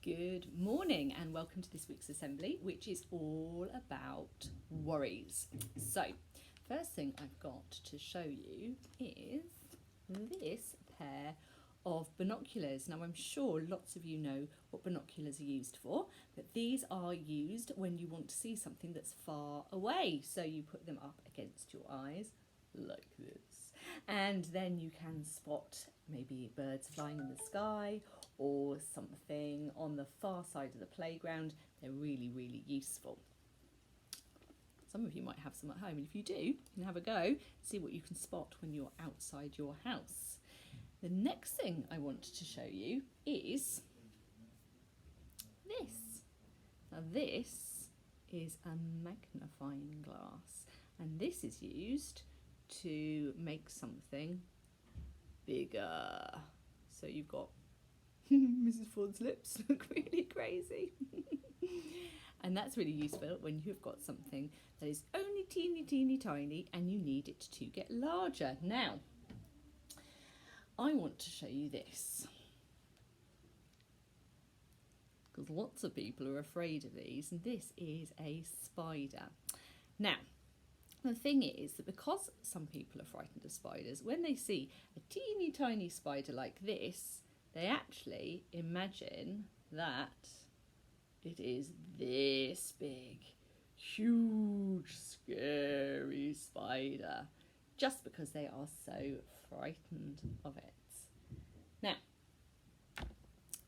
Good morning and welcome to this week's assembly, which is all about worries. So, first thing I've got to show you is this pair of binoculars. Now, I'm sure lots of you know what binoculars are used for, but these are used when you want to see something that's far away. So you put them up against your eyes like this, and then you can spot maybe birds flying in the sky or something on the far side of the playground. They're really, really useful. Some of you might have some at home, and if you do, you can have a go, see what you can spot when you're outside your house. The next thing I want to show you is this. Now this is a magnifying glass, and this is used to make something bigger. So you've got Mrs. Ford's lips look really crazy. And that's really useful when you've got something that is only teeny tiny and you need it to get larger. Now, I want to show you this, because lots of people are afraid of these, and this is a spider. Now, the thing is that because some people are frightened of spiders, when they see a teeny tiny spider like this, they actually imagine that it is this big, huge, scary spider, just because they are so frightened of it. Now,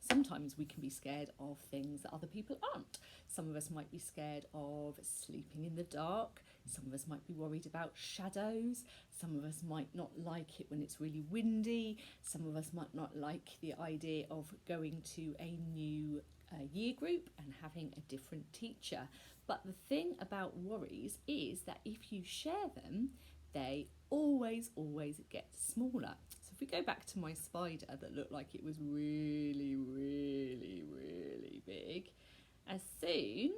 sometimes we can be scared of things that other people aren't. Some of us might be scared of sleeping in the dark. Some of us might be worried about shadows. Some of us might not like it when it's really windy. Some of us might not like the idea of going to a new year group and having a different teacher. But the thing about worries is that if you share them, they always get smaller. So if we go back to my spider that looked like it was really big, as soon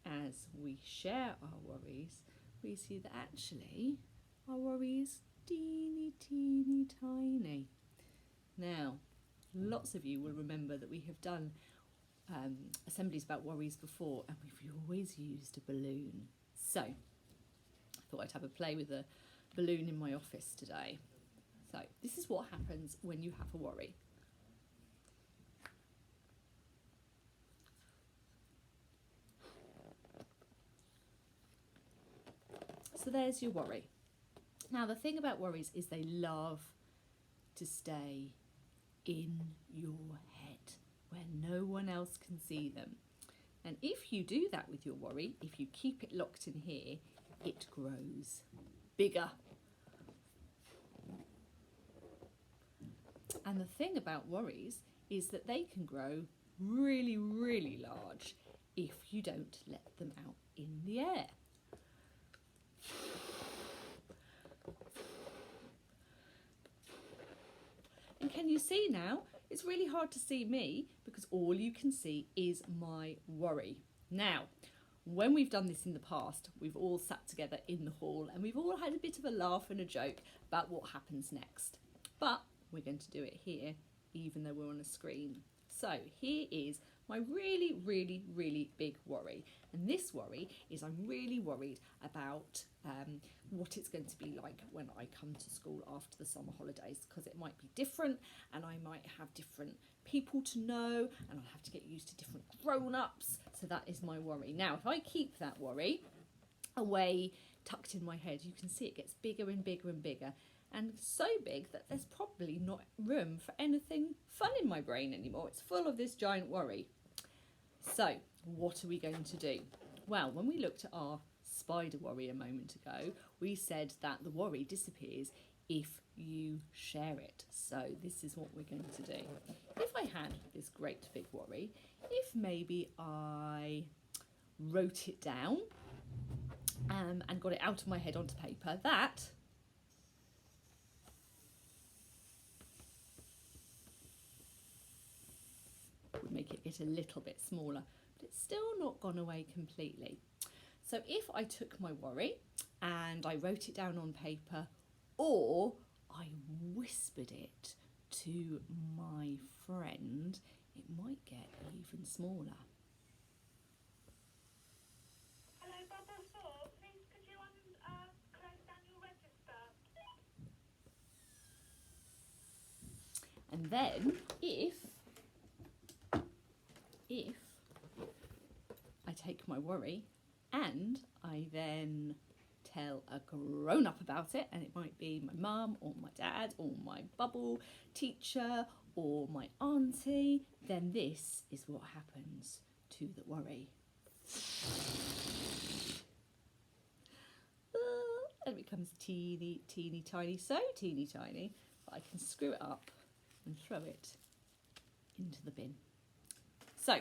as we share our worries, we see that actually our worry is teeny tiny. Now, lots of you will remember that we have done assemblies about worries before, and we've always used a balloon. So I thought I'd have a play with a balloon in my office today. So this is what happens when you have a worry. So there's your worry. Now the thing about worries is they love to stay in your head where no one else can see them. And if you do that with your worry, if you keep it locked in here, it grows bigger. And the thing about worries is that they can grow really large if you don't let them out in the air. And can you see now? It's really hard to see me because all you can see is my worry. Now, when we've done this in the past, we've all sat together in the hall and we've all had a bit of a laugh and a joke about what happens next. But we're going to do it here, even though we're on a screen. So here is my really big worry. And this worry is I'm really worried about what it's going to be like when I come to school after the summer holidays, because it might be different and I might have different people to know and I'll have to get used to different grown-ups. So that is my worry. Now, if I keep that worry away, tucked in my head, you can see it gets bigger and bigger. And so big that there's probably not room for anything fun in my brain anymore. It's full of this giant worry. So what are we going to do? Well, when we looked at our spider worry a moment ago, we said that the worry disappears if you share it. So this is what we're going to do. If I had this great big worry, if maybe I wrote it down and got it out of my head onto paper, that would make it get a little bit smaller, but it's still not gone away completely. So if I took my worry and I wrote it down on paper, or I whispered it to my friend it might get even smaller. Hello, Bubble 4. Please, could you close down your register? And then if I take my worry and I then tell a grown-up about it, and it might be my mum or my dad or my bubble teacher or my auntie, then this is what happens to the worry. And it becomes teeny, teeny, tiny, so teeny, tiny, that I can screw it up and throw it into the bin. So,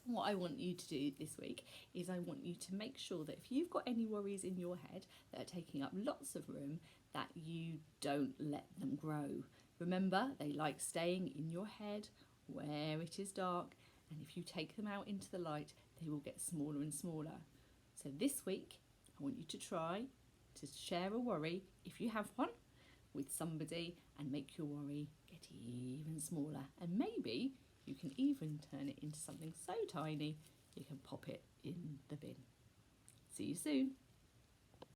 what I want you to do this week is I want you to make sure that if you've got any worries in your head that are taking up lots of room, that you don't let them grow. Remember, they like staying in your head where it is dark, and if you take them out into the light, they will get smaller and smaller. So this week, I want you to try to share a worry, if you have one, with somebody and make your worry get even smaller. And maybe you can even turn it into something so tiny you can pop it in the bin. See you soon.